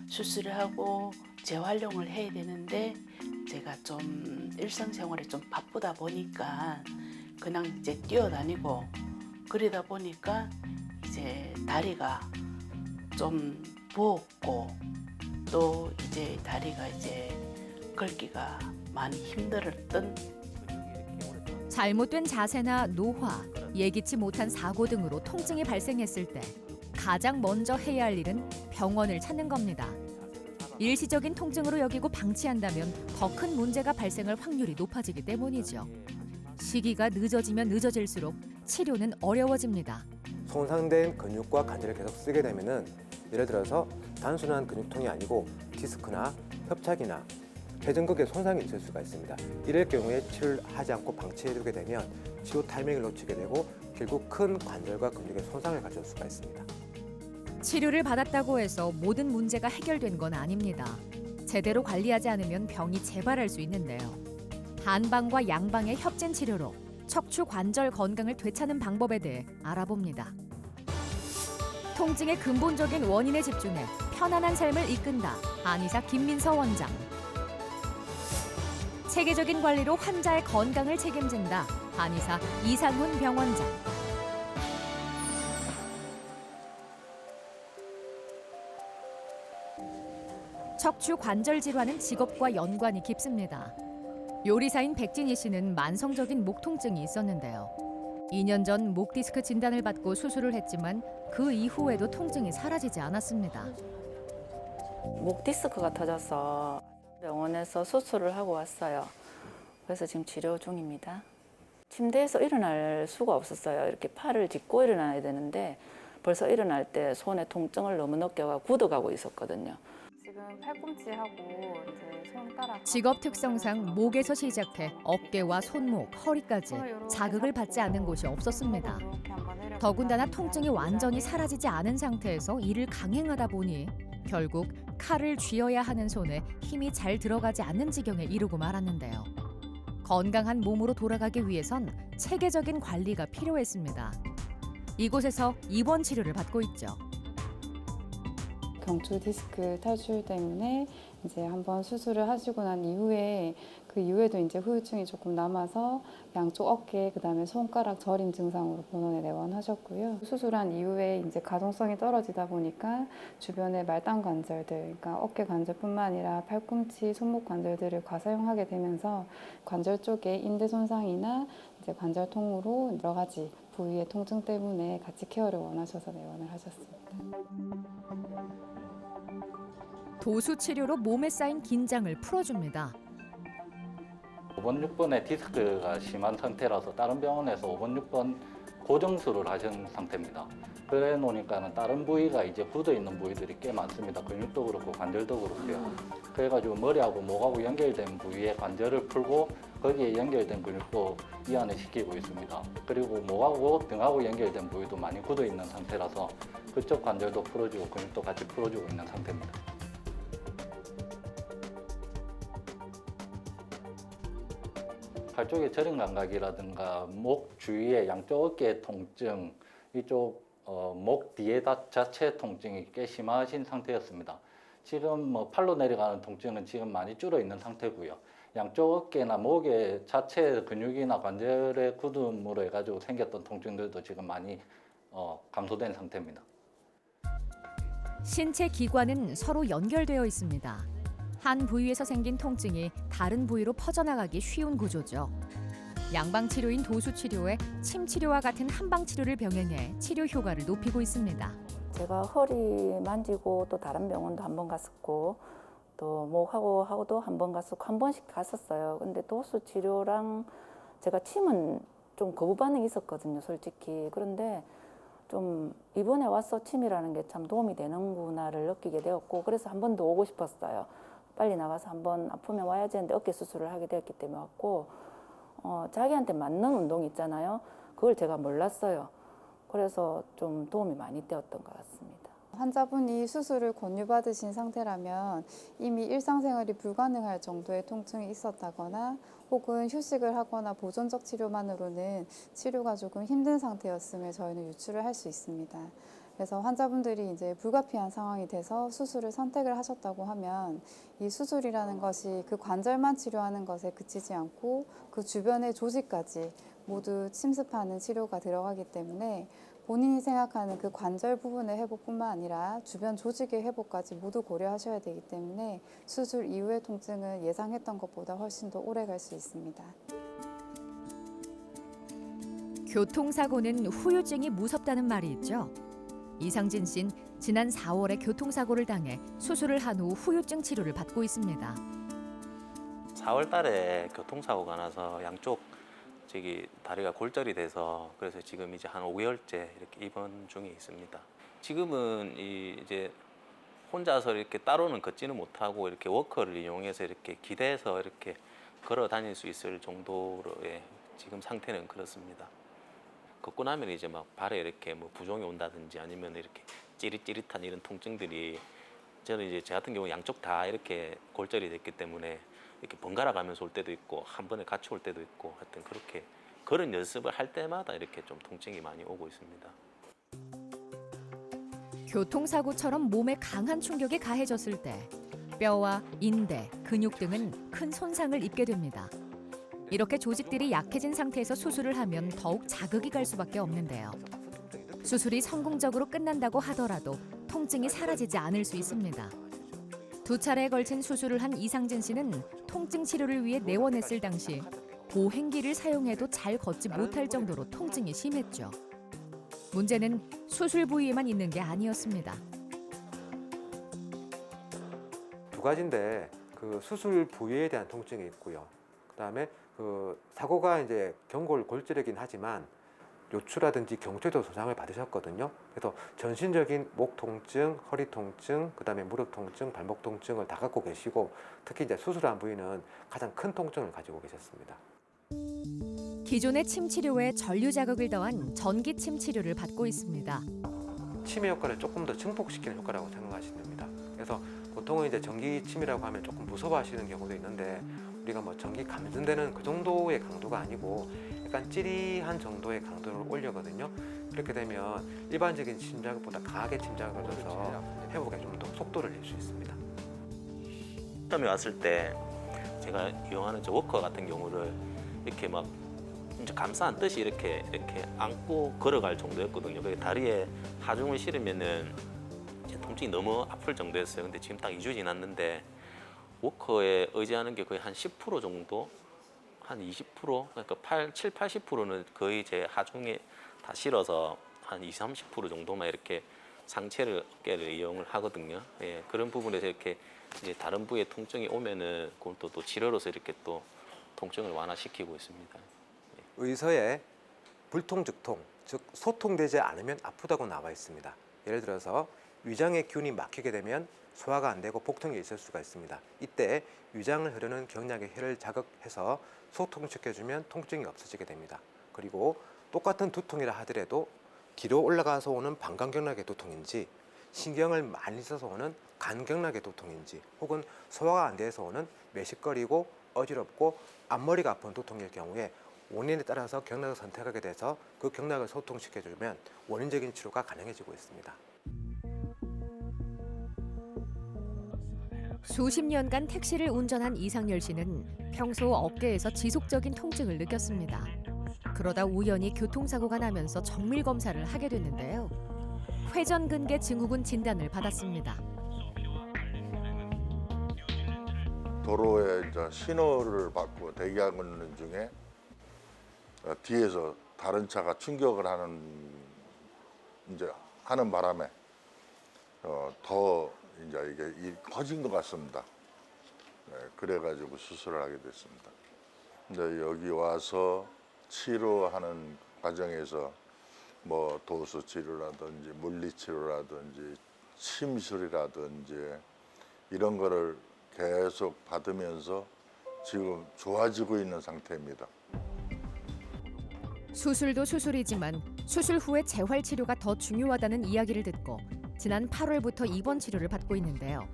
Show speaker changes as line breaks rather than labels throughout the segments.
수술을 하고 재활용을 해야 되는데 제가 좀 일상생활에 좀 바쁘다 보니까 그냥 이제 뛰어다니고 그러다 보니까 이제 다리가 좀 부었고 또 이제 다리가 이제 걷기가 많이 힘들었던
잘못된 자세나 노화, 예기치 못한 사고 등으로 통증이 발생했을 때 가장 먼저 해야 할 일은 병원을 찾는 겁니다. 일시적인 통증으로 여기고 방치한다면 더 큰 문제가 발생할 확률이 높아지기 때문이죠. 시기가 늦어지면 늦어질수록 치료는 어려워집니다.
손상된 근육과 관절을 계속 쓰게 되면은 예를 들어서 단순한 근육통이 아니고 디스크나 협착이나 회전근개 손상이 있을 수가 있습니다. 이럴 경우에 치료를 하지 않고 방치해두게 되면 치료 타이밍을 놓치게 되고 결국 큰 관절과 근육의 손상을 가져올 수가 있습니다.
치료를 받았다고 해서 모든 문제가 해결된 건 아닙니다. 제대로 관리하지 않으면 병이 재발할 수 있는데요. 한방과 양방의 협진 치료로 척추 관절 건강을 되찾는 방법에 대해 알아봅니다. 통증의 근본적인 원인에 집중해 편안한 삶을 이끈다. 한의사 김민서 원장. 체계적인 관리로 환자의 건강을 책임진다. 한의사 이상훈 병원장. 척추 관절 질환은 직업과 연관이 깊습니다. 요리사인 백진희 씨는 만성적인 목 통증이 있었는데요. 2년 전 목 디스크 진단을 받고 수술을 했지만 그 이후에도 통증이 사라지지 않았습니다.
목 디스크가 터져서 병원에서 수술을 하고 왔어요. 그래서 지금 치료 중입니다. 침대에서 일어날 수가 없었어요. 이렇게 팔을 짚고 일어나야 되는데 벌써 일어날 때 손에 통증을 너무 느껴가 굳어가고 있었거든요.
지금 팔꿈치하고 이제 손가락.
직업 특성상 목에서 시작해 어깨와 손목, 허리까지 자극을 받지 않는 곳이 없었습니다. 더군다나 통증이 완전히 사라지지 않은 상태에서 일을 강행하다 보니 결국 칼을 쥐어야 하는 손에 힘이 잘 들어가지 않는 지경에 이르고 말았는데요. 건강한 몸으로 돌아가기 위해선 체계적인 관리가 필요했습니다. 이곳에서 입원 치료를 받고 있죠.
경추 디스크 탈출 때문에 이제 한번 수술을 하시고 난 이후에 그 이후에도 이제 후유증이 조금 남아서 양쪽 어깨 그다음에 손가락 저림 증상으로 본원에 내원하셨고요. 수술한 이후에 이제 가동성이 떨어지다 보니까 주변의 말단 관절들, 그러니까 어깨 관절뿐만 아니라 팔꿈치, 손목 관절들을 과사용하게 되면서 관절 쪽에 인대 손상이나 이제 관절통으로 여러 가지 부위의 통증 때문에 같이 케어를 원하셔서 내원을 하셨습니다.
도수 치료로 몸에 쌓인 긴장을 풀어줍니다.
5번, 6번에 디스크가 심한 상태라서 다른 병원에서 5번, 6번 고정수를 하신 상태입니다. 그래 놓으니까는 다른 부위가 이제 굳어 있는 부위들이 꽤 많습니다. 근육도 그렇고 관절도 그렇고요. 그래가지고 머리하고 목하고 연결된 부위의 관절을 풀고 거기에 연결된 근육도 이완을 시키고 있습니다. 그리고 목하고 등하고 연결된 부위도 많이 굳어 있는 상태라서 그쪽 관절도 풀어주고 근육도 같이 풀어주고 있는 상태입니다. 팔 쪽의 저림 감각이라든가 목 주위의 양쪽 어깨의 통증, 이쪽 목 뒤에 자체 통증이 꽤 심하신 상태였습니다. 지금 뭐 팔로 내려가는 통증은 지금 많이 줄어 있는 상태고요. 양쪽 어깨나 목의 자체 근육이나 관절의 굳음으로 해가지고 생겼던 통증들도 지금 많이 감소된 상태입니다.
신체 기관은 서로 연결되어 있습니다. 한 부위에서 생긴 통증이 다른 부위로 퍼져나가기 쉬운 구조죠. 양방 치료인 도수 치료에 침 치료와 같은 한방 치료를 병행해 치료 효과를 높이고 있습니다.
제가 허리 만지고 또 다른 병원도 한 번 갔었고 또 목하고도 한 번 갔었고 한 번씩 갔었어요. 근데 도수 치료랑 제가 침은 좀 거부 반응이 있었거든요, 솔직히. 그런데 좀 이번에 와서 침이라는 게 참 도움이 되는구나를 느끼게 되었고 그래서 한 번 더 오고 싶었어요. 빨리 나가서 한번 아프면 와야지 했는데 어깨 수술을 하게 되었기 때문에 왔고 자기한테 맞는 운동 있잖아요. 그걸 제가 몰랐어요. 그래서 좀 도움이 많이 되었던 것 같습니다.
환자분이 수술을 권유받으신 상태라면 이미 일상생활이 불가능할 정도의 통증이 있었다거나 혹은 휴식을 하거나 보존적 치료만으로는 치료가 조금 힘든 상태였음을 저희는 유추를 할 수 있습니다. 그래서 환자분들이 이제 불가피한 상황이 돼서 수술을 선택을 하셨다고 하면 이 수술이라는 것이 그 관절만 치료하는 것에 그치지 않고 그 주변의 조직까지 모두 침습하는 치료가 들어가기 때문에 본인이 생각하는 그 관절 부분의 회복뿐만 아니라 주변 조직의 회복까지 모두 고려하셔야 되기 때문에 수술 이후의 통증은 예상했던 것보다 훨씬 더 오래 갈 수 있습니다.
교통사고는 후유증이 무섭다는 말이 있죠. 이상진 씨는 지난 4월에 교통사고를 당해 수술을 한 후 후유증 치료를 받고 있습니다.
4월 달에 교통사고가 나서 양쪽 다리가 골절이 돼서 그래서 지금 이제 한 5개월째 이렇게 입원 중에 있습니다. 지금은 이제 혼자서 이렇게 따로는 걷지는 못하고 이렇게 워커를 이용해서 이렇게 기대서 이렇게 걸어 다닐 수 있을 정도로의 지금 상태는 그렇습니다. 걷고 나면 이제 막 발에 이렇게 뭐 부종이 온다든지 아니면 이렇게 찌릿찌릿한 이런 통증들이 저는 이제 제 같은 경우 양쪽 다 이렇게 골절이 됐기 때문에 이렇게 번갈아 가면서 올 때도 있고 한 번에 같이 올 때도 있고 하여튼 그렇게 그런 연습을 할 때마다 이렇게 좀 통증이 많이 오고 있습니다.
교통사고처럼 몸에 강한 충격이 가해졌을 때 뼈와 인대, 근육 등은 큰 손상을 입게 됩니다. 이렇게 조직들이 약해진 상태에서 수술을 하면 더욱 자극이 갈 수밖에 없는데요. 수술이 성공적으로 끝난다고 하더라도 통증이 사라지지 않을 수 있습니다. 2차례에 걸친 수술을 한 이상진 씨는 통증 치료를 위해 내원했을 당시 보행기를 사용해도 잘 걷지 못할 정도로 통증이 심했죠. 문제는 수술 부위에만 있는 게 아니었습니다.
두 가지인데 그 수술 부위에 대한 통증이 있고요. 그다음에 그 사고가 이제 경골 골절이긴 하지만 요추라든지 경추에도 손상을 받으셨거든요. 그래서 전신적인 목 통증, 허리 통증, 그다음에 무릎 통증, 발목 통증을 다 갖고 계시고 특히 이제 수술한 부위는 가장 큰 통증을 가지고 계셨습니다.
기존의 침 치료에 전류 자극을 더한 전기 침 치료를 받고 있습니다.
치매 효과를 조금 더 증폭시키는 효과라고 생각하시면 됩니다. 그래서 보통은 이제 전기 침이라고 하면 조금 무서워하시는 경우도 있는데 우리가 뭐 전기 감전되는 그 정도의 강도가 아니고 약간 찌리한 정도의 강도를 올려거든요. 그렇게 되면 일반적인 침자극보다 강하게 침자극을 넣어서 회복에 좀 더 속도를 낼 수 있습니다.
처음에 왔을 때 제가 이용하는 저 워커 같은 경우를 이렇게 막 진짜 감싸 안듯이 이렇게 안고 걸어갈 정도였거든요. 그래서 다리에 하중을 실으면은 통증이 너무 아플 정도였어요. 근데 지금 딱 2주 지났는데 워커에 의지하는 게 거의 한 10% 정도, 한 20%, 그러니까 7, 80%는 거의 제 하중에 다 실어서 한 20, 30% 정도만 이렇게 상체를 어깨를 이용을 하거든요. 예, 그런 부분에서 이렇게 이제 다른 부위에 통증이 오면은 그걸 또 치료로서 이렇게 또 통증을 완화시키고 있습니다.
의서에 불통즉통, 즉 소통되지 않으면 아프다고 나와 있습니다. 예를 들어서 위장의 균이 막히게 되면 소화가 안 되고 복통이 있을 수가 있습니다. 이때 위장을 흐르는 경락의 혈을 자극해서 소통시켜주면 통증이 없어지게 됩니다. 그리고 똑같은 두통이라 하더라도 뒤로 올라가서 오는 방광경락의 두통인지 신경을 많이 써서 오는 간경락의 두통인지 혹은 소화가 안 돼서 오는 매식거리고 어지럽고 앞머리가 아픈 두통일 경우에 원인에 따라서 경락을 선택하게 돼서 그 경락을 소통시켜주면 원인적인 치료가 가능해지고 있습니다.
수십 년간 택시를 운전한 이상열 씨는 평소 어깨에서 지속적인 통증을 느꼈습니다. 그러다 우연히 교통사고가 나면서 정밀 검사를 하게 됐는데요. 회전근개 증후군 진단을 받았습니다.
도로에 이제 신호를 받고 대기하고 있는 중에 뒤에서 다른 차가 충격을 하는 바람에 더 이제 이게 커진 것 같습니다. 네, 그래가지고 수술을 하게 됐습니다. 근데 여기 와서 치료하는 과정에서 뭐 도수 치료라든지 물리 치료라든지 침술이라든지 이런 거를 계속 받으면서 지금 좋아지고 있는 상태입니다.
수술도 수술이지만 수술 후의 재활 치료가 더 중요하다는 이야기를 듣고 지난 8월부터 입원 치료를 받고 있는데요.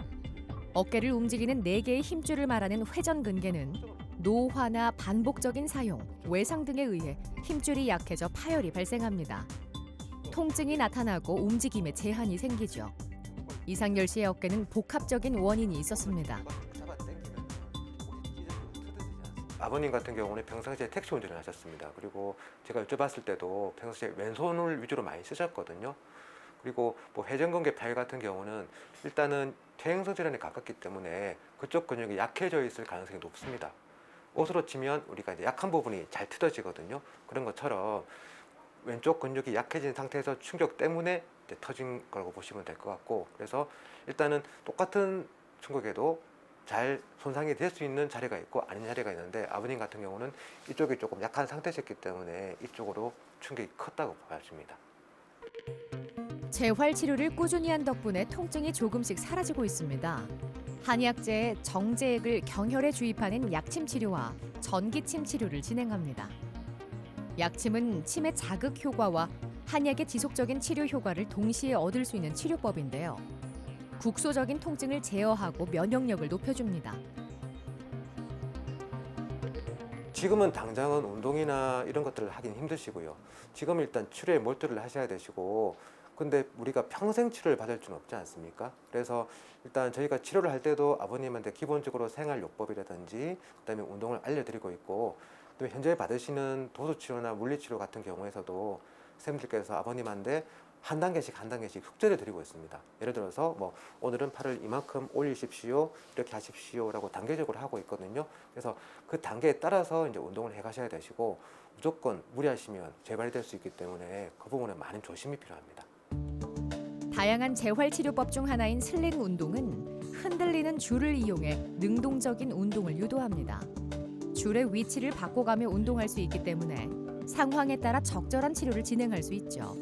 어깨를 움직이는 4개의 힘줄을 말하는 회전근개는 노화나 반복적인 사용, 외상 등에 의해 힘줄이 약해져 파열이 발생합니다. 통증이 나타나고 움직임에 제한이 생기죠. 이상열 씨의 어깨는 복합적인 원인이 있었습니다.
아버님 같은 경우는 평상시에 택시 운전을 하셨습니다. 그리고 제가 여쭤봤을 때도 평소에 왼손을 위주로 많이 쓰셨거든요. 그리고 뭐 회전근개 폐 같은 경우는 일단은 퇴행성 질환에 가깝기 때문에 그쪽 근육이 약해져 있을 가능성이 높습니다. 옷으로 치면 우리가 이제 약한 부분이 잘 뜯어지거든요. 그런 것처럼 왼쪽 근육이 약해진 상태에서 충격 때문에 이제 터진 거라고 보시면 될 것 같고, 그래서 일단은 똑같은 충격에도 잘 손상이 될 수 있는 자리가 있고 아닌 자리가 있는데, 아버님 같은 경우는 이쪽이 조금 약한 상태셨기 때문에 이쪽으로 충격이 컸다고 봐집니다.
재활 치료를 꾸준히 한 덕분에 통증이 조금씩 사라지고 있습니다. 한의학제에 정제액을 경혈에 주입하는 약침 치료와 전기침 치료를 진행합니다. 약침은 침의 자극 효과와 한약의 지속적인 치료 효과를 동시에 얻을 수 있는 치료법인데요. 국소적인 통증을 제어하고 면역력을 높여줍니다.
지금은 당장은 운동이나 이런 것들을 하긴 힘드시고요. 지금 일단 치료에 몰두를 하셔야 되시고, 근데 우리가 평생 치료를 받을 수는 없지 않습니까? 그래서 일단 저희가 치료를 할 때도 아버님한테 기본적으로 생활요법이라든지 그다음에 운동을 알려드리고 있고, 또 현재 받으시는 도수치료나 물리치료 같은 경우에서도 선생님들께서 아버님한테 한 단계씩 숙제를 드리고 있습니다. 예를 들어서 뭐 오늘은 팔을 이만큼 올리십시오, 이렇게 하십시오라고 단계적으로 하고 있거든요. 그래서 그 단계에 따라서 이제 운동을 해 가셔야 되시고, 무조건 무리하시면 재발될 수 있기 때문에 그 부분은 많은 조심이 필요합니다.
다양한 재활 치료법 중 하나인 슬링 운동은 흔들리는 줄을 이용해 능동적인 운동을 유도합니다. 줄의 위치를 바꿔가며 운동할 수 있기 때문에 상황에 따라 적절한 치료를 진행할 수 있죠.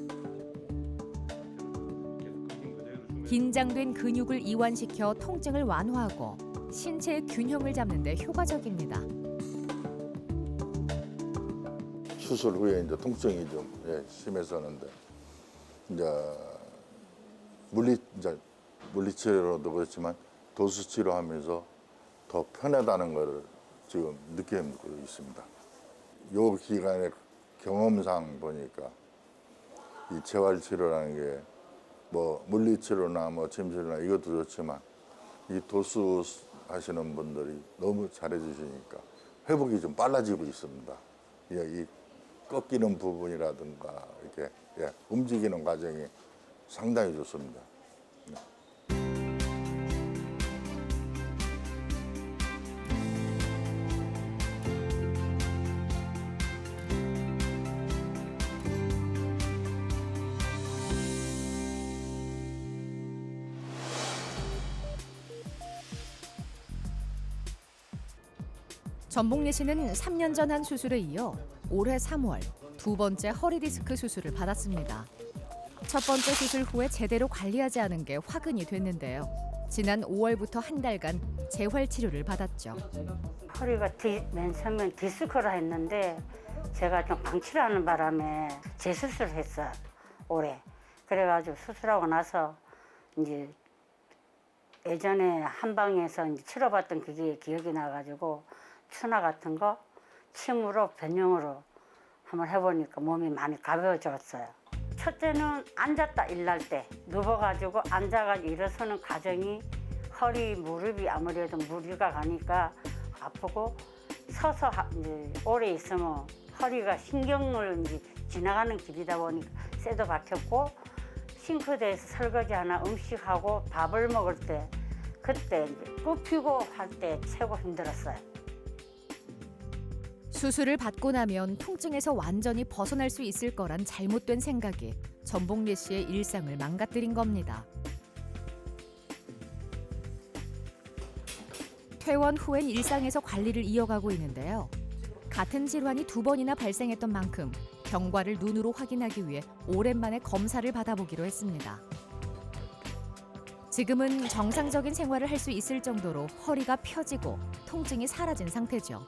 긴장된 근육을 이완시켜 통증을 완화하고 신체의 균형을 잡는 데 효과적입니다.
수술 후에 이제 통증이 좀 심했었는데 이제 물리치료도 그렇지만 도수치료하면서 더 편하다는 것을 지금 느끼고 있습니다. 요 기간의 경험상 보니까 이 재활치료라는 게 뭐 물리치료나 뭐 침치료나 이것도 좋지만 이 도수 하시는 분들이 너무 잘해 주시니까 회복이 좀 빨라지고 있습니다. 이 꺾이는 부분이라든가 이렇게 움직이는 과정이 상당히 좋습니다.
전복래 씨는 3년 전 한 수술에 이어 올해 3월 두 번째 허리 디스크 수술을 받았습니다. 첫 번째 수술 후에 제대로 관리하지 않은 게 화근이 됐는데요. 지난 5월부터 한 달간 재활 치료를 받았죠.
허리가 맨 처음엔 디스크라 했는데 제가 좀 방치를 하는 바람에 재수술을 했어요, 올해. 그래가지고 수술하고 나서 이제 예전에 한방에서 이제 치료받던 그게 기억이 나가지고 추나 같은 거 침으로 변형으로 한번 해보니까 몸이 많이 가벼워졌어요. 첫째는 앉았다 일날 때 누워가지고 앉아가지고 일어서는 과정이 허리 무릎이 아무래도 무리가 가니까 아프고, 서서 이제 오래 있으면 허리가 신경을 이제 지나가는 길이다 보니까 쇠도 박혔고, 싱크대에서 설거지하나 음식하고 밥을 먹을 때 그때 이제 굽히고 할 때 최고 힘들었어요.
수술을 받고 나면 통증에서 완전히 벗어날 수 있을 거란 잘못된 생각이 전복래 씨의 일상을 망가뜨린 겁니다. 퇴원 후엔 일상에서 관리를 이어가고 있는데요. 같은 질환이 2번이나 발생했던 만큼 경과를 눈으로 확인하기 위해 오랜만에 검사를 받아보기로 했습니다. 지금은 정상적인 생활을 할 수 있을 정도로 허리가 펴지고 통증이 사라진 상태죠.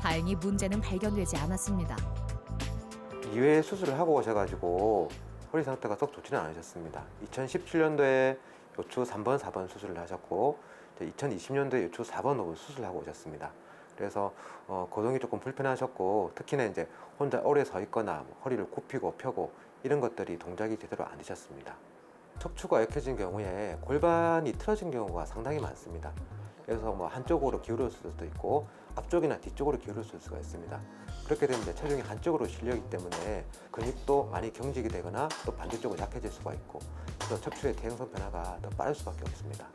다행히 문제는 발견되지 않았습니다.
2회 수술을 하고 오셔가지고 허리 상태가 썩 좋지는 않으셨습니다. 2017년도에 요추 3번, 4번 수술을 하셨고 2020년도에 요추 4번, 5번 수술을 하고 오셨습니다. 그래서 거동이 조금 불편하셨고 특히나 이제 혼자 오래 서 있거나 뭐 허리를 굽히고 펴고 이런 것들이 동작이 제대로 안 되셨습니다. 척추가 약해진 경우에 골반이 틀어진 경우가 상당히 많습니다. 그래서 뭐 한쪽으로 기울을 수도 있고 앞쪽이나 뒤쪽으로 기울을 수가 있습니다. 그렇게 되면 이제 체중이 한쪽으로 실리기 때문에 근육도 많이 경직이 되거나 또 반대쪽으로 약해질 수가 있고 또 척추의 대형성 변화가 더 빠를 수밖에 없습니다.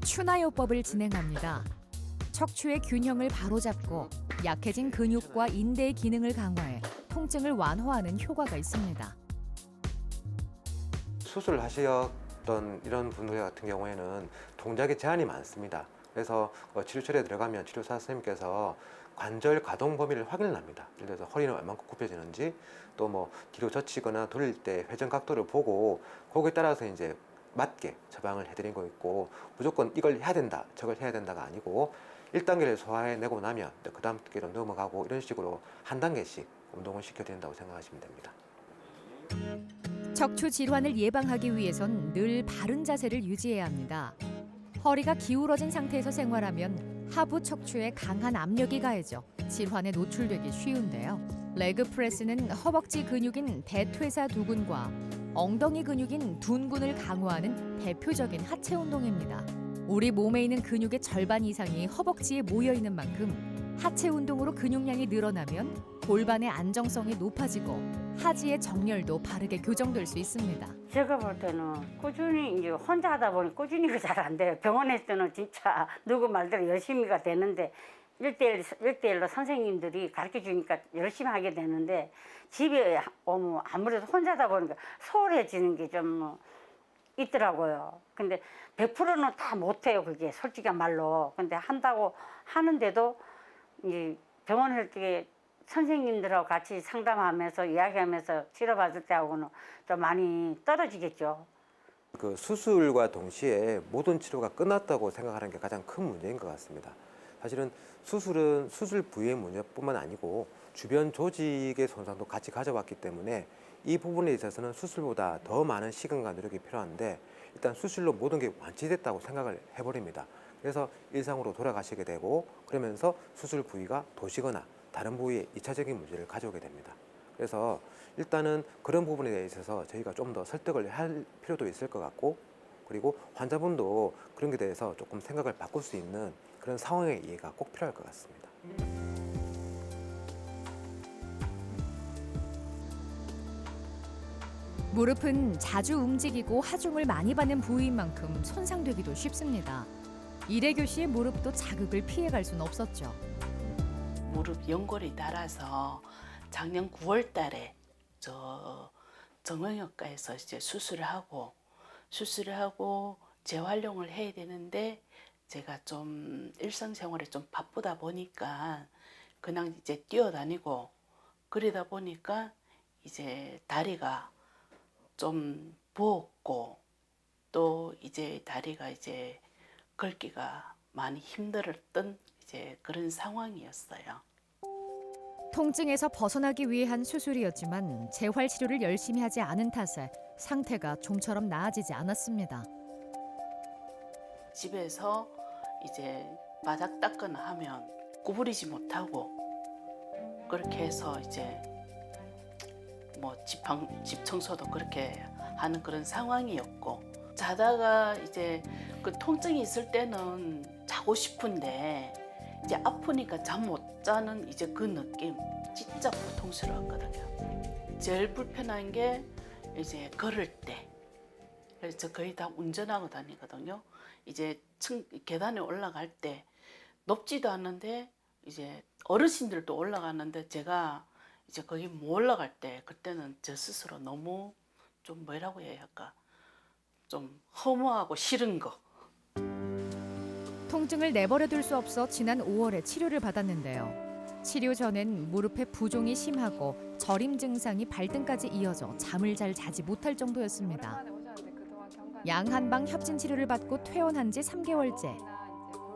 추나요법을 진행합니다. 척추의 균형을 바로잡고 약해진 근육과 인대의 기능을 강화해 통증을 완화하는 효과가 있습니다.
수술을 하셨던 이런 분들 같은 경우에는 동작에 제한이 많습니다. 그래서 치료철에 들어가면 치료사 선생님께서 관절 가동 범위를 확인을 합니다. 예를 들어서 허리는 얼마큼 굽혀지는지 또 뭐 뒤로 젖히거나 돌릴 때 회전 각도를 보고 거기에 따라서 이제 맞게 처방을 해드린 거 있고 무조건 이걸 해야 된다 저걸 해야 된다가 아니고 1단계를 소화해내고 나면 그 다음 단계로 넘어가고 이런 식으로 한 단계씩 운동을 시켜야 된다고 생각하시면 됩니다.
척추 질환을 예방하기 위해선 늘 바른 자세를 유지해야 합니다. 허리가 기울어진 상태에서 생활하면 하부 척추에 강한 압력이 가해져 질환에 노출되기 쉬운데요. 레그 프레스는 허벅지 근육인 대퇴사 두근과 엉덩이 근육인 둔근을 강화하는 대표적인 하체 운동입니다. 우리 몸에 있는 근육의 절반 이상이 허벅지에 모여 있는 만큼 하체 운동으로 근육량이 늘어나면 골반의 안정성이 높아지고 하지의 정렬도 바르게 교정될 수 있습니다.
제가 볼 때는 꾸준히 이제 혼자 하다 보니 꾸준히가 잘 안 돼요. 병원에 있을 때는 진짜 누구 말대로 열심히가 되는데 1대1로 선생님들이 가르쳐 주니까 열심히 하게 되는데 집에 오면 아무래도 혼자 하다 보니까 소홀해지는 게 좀 있더라고요. 근데 100%는 다 못해요. 그게 솔직한 말로. 근데 한다고 하는데도 이제 병원 할 때 선생님들하고 같이 상담하면서 이야기하면서 치료받을 때하고는 좀 많이 떨어지겠죠.
그 수술과 동시에 모든 치료가 끝났다고 생각하는 게 가장 큰 문제인 것 같습니다. 사실은 수술은 수술 부위의 문제뿐만 아니고 주변 조직의 손상도 같이 가져왔기 때문에 이 부분에 있어서는 수술보다 더 많은 시간과 노력이 필요한데 일단 수술로 모든 게 완치됐다고 생각을 해버립니다. 그래서 일상으로 돌아가시게 되고 그러면서 수술 부위가 도시거나 다른 부위에 2차적인 문제를 가져오게 됩니다. 그래서 일단은 그런 부분에 있어서 저희가 좀 더 설득을 할 필요도 있을 것 같고 그리고 환자분도 그런 게 대해서 조금 생각을 바꿀 수 있는 그런 상황의 이해가 꼭 필요할 것 같습니다.
무릎은 자주 움직이고 하중을 많이 받는 부위인 만큼 손상되기도 쉽습니다. 이래교 씨의 무릎도 자극을 피해갈 수는 없었죠.
무릎 연골이 닳아서 작년 9월 달에 저 정형외과에서 이제 수술을 하고 재활용을 해야 되는데 제가 좀 일상생활에 좀 바쁘다 보니까 그냥 이제 뛰어다니고 그러다 보니까 이제 다리가 좀 부었고 또 이제 다리가 이제 걷기가 많이 힘들었던 이제 그런 상황이었어요.
통증에서 벗어나기 위해 한 수술이었지만 재활 치료를 열심히 하지 않은 탓에 상태가 좀처럼 나아지지 않았습니다.
집에서 이제 바닥 닦거나 하면 구부리지 못하고 그렇게 해서 이제 뭐 집 청소도 그렇게 하는 그런 상황이었고 자다가 이제 그 통증이 있을 때는 자고 싶은데 이제 아프니까 잠 못 자는 이제 그 느낌 진짜 고통스러웠거든요. 제일 불편한 게 이제 걸을 때 그래서 저 거의 다 운전하고 다니거든요. 이제 계단에 올라갈 때 높지도 않은데 이제 어르신들도 올라가는데 제가 이제 거기 못 올라갈 때 그때는 저 스스로 너무 좀 뭐라고 해야 할까 좀 허무하고 싫은 거.
통증을 내버려둘 수 없어 지난 5월에 치료를 받았는데요. 치료 전엔 무릎에 부종이 심하고 저림 증상이 발등까지 이어져 잠을 잘 자지 못할 정도였습니다. 양한방 협진 치료를 받고 퇴원한 지 3개월째.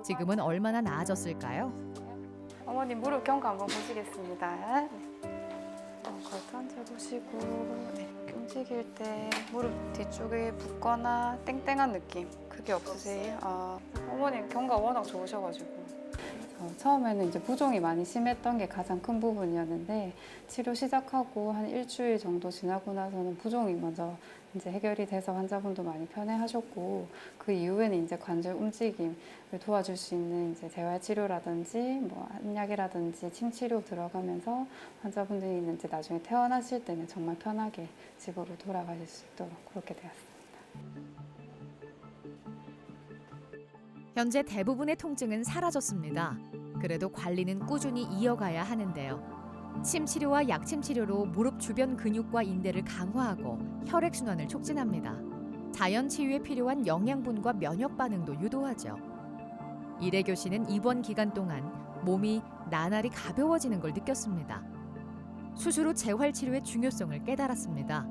지금은 얼마나 나아졌을까요?
어머님 무릎 경과 한번 보시겠습니다. 걸터 앉아보시고 움직일 때 무릎 뒤쪽에 붓거나 땡땡한 느낌 그게 없으세요? 어머님 경과 워낙 좋으셔가지고 처음에는 이제 부종이 많이 심했던 게 가장 큰 부분이었는데 치료 시작하고 한 일주일 정도 지나고 나서는 부종이 먼저 이제 해결이 돼서 환자분도 많이 편해하셨고 그 이후에는 이제 관절 움직임을 도와줄 수 있는 이제 재활 치료라든지 뭐 한약이라든지 침 치료 들어가면서 환자분들이 이제 나중에 퇴원하실 때는 정말 편하게 집으로 돌아가실 수 있도록 그렇게 되었습니다.
현재 대부분의 통증은 사라졌습니다. 그래도 관리는 꾸준히 이어가야 하는데요. 침 치료와 약침 치료로 무릎 주변 근육과 인대를 강화하고 혈액 순환을 촉진합니다. 자연 치유에 필요한 영양분과 면역 반응도 유도하죠. 이래교 씨는 입원 기간 동안 몸이 나날이 가벼워지는 걸 느꼈습니다. 수술 후 재활 치료의 중요성을 깨달았습니다.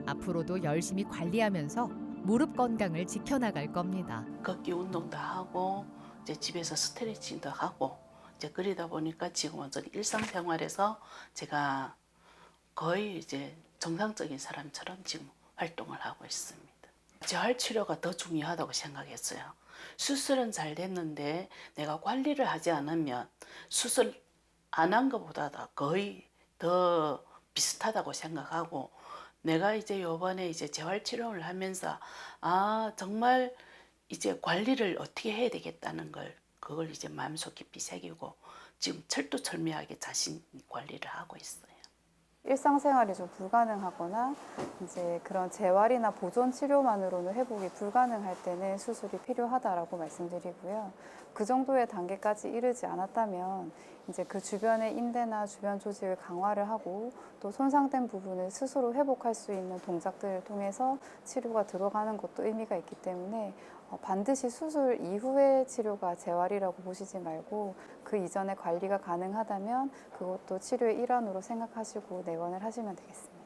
앞으로도 열심히 관리하면서 무릎 건강을 지켜나갈 겁니다.
걷기 운동도 하고 이제 집에서 스트레칭도 하고 이제 그러다 보니까 지금은 전 일상생활에서 제가 거의 이제 정상적인 사람처럼 지금 활동을 하고 있습니다. 재활 치료가 더 중요하다고 생각했어요. 수술은 잘 됐는데 내가 관리를 하지 않으면 수술 안 한 것보다 거의 더 비슷하다고 생각하고 내가 이제 요번에 이제 재활 치료를 하면서 아 정말 이제 관리를 어떻게 해야 되겠다는 걸 그걸 이제 마음속 깊이 새기고 지금 철두철미하게 자신 관리를 하고 있어요.
일상생활이 좀 불가능하거나 이제 그런 재활이나 보존 치료만으로는 회복이 불가능할 때는 수술이 필요하다라고 말씀드리고요. 그 정도의 단계까지 이르지 않았다면 이제 그 주변의 인대나 주변 조직을 강화를 하고 또 손상된 부분을 스스로 회복할 수 있는 동작들을 통해서 치료가 들어가는 것도 의미가 있기 때문에 반드시 수술 이후의 치료가 재활이라고 보시지 말고 그 이전에 관리가 가능하다면 그것도 치료의 일환으로 생각하시고 내원을 하시면 되겠습니다.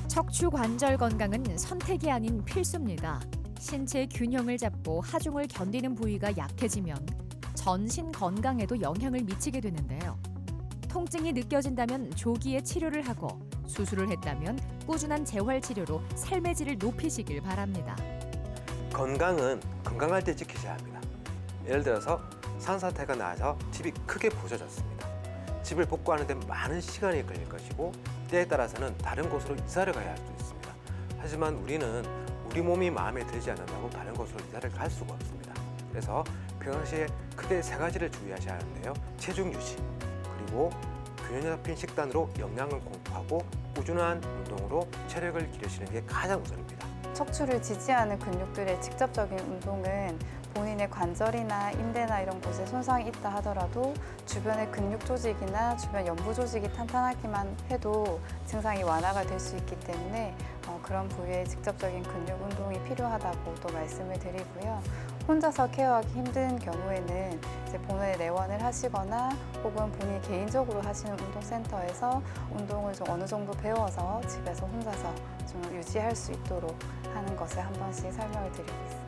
척추 관절 건강은 선택이 아닌 필수입니다. 신체의 균형을 잡고 하중을 견디는 부위가 약해지면 전신 건강에도 영향을 미치게 되는데요. 통증이 느껴진다면 조기에 치료를 하고 수술을 했다면 꾸준한 재활 치료로 삶의 질을 높이시길 바랍니다.
건강은 건강할 때 지키셔야 합니다. 예를 들어서 산사태가 나서 집이 크게 부서졌습니다. 집을 복구하는 데 많은 시간이 걸릴 것이고 때에 따라서는 다른 곳으로 이사를 가야 할 수도 있습니다. 하지만 우리는 우리 몸이 마음에 들지 않는다고 다른 곳으로 이사를 갈 수가 없습니다. 그래서 평상시에 크게 3가지를 주의하셔야 하는데요. 체중 유지, 그리고 균형 잡힌 식단으로 영양을 공급하고 꾸준한 운동으로 체력을 기르시는 게 가장 우선입니다.
척추를 지지하는 근육들의 직접적인 운동은 본인의 관절이나 인대나 이런 곳에 손상이 있다 하더라도 주변의 근육 조직이나 주변 연부 조직이 탄탄하기만 해도 증상이 완화가 될 수 있기 때문에 그런 부위에 직접적인 근육 운동이 필요하다고 또 말씀을 드리고요. 혼자서 케어하기 힘든 경우에는 이제 본원에 내원을 하시거나 혹은 본인이 개인적으로 하시는 운동센터에서 운동을 좀 어느 정도 배워서 집에서 혼자서 좀 유지할 수 있도록 하는 것을 한 번씩 설명을 드리고 있습니다.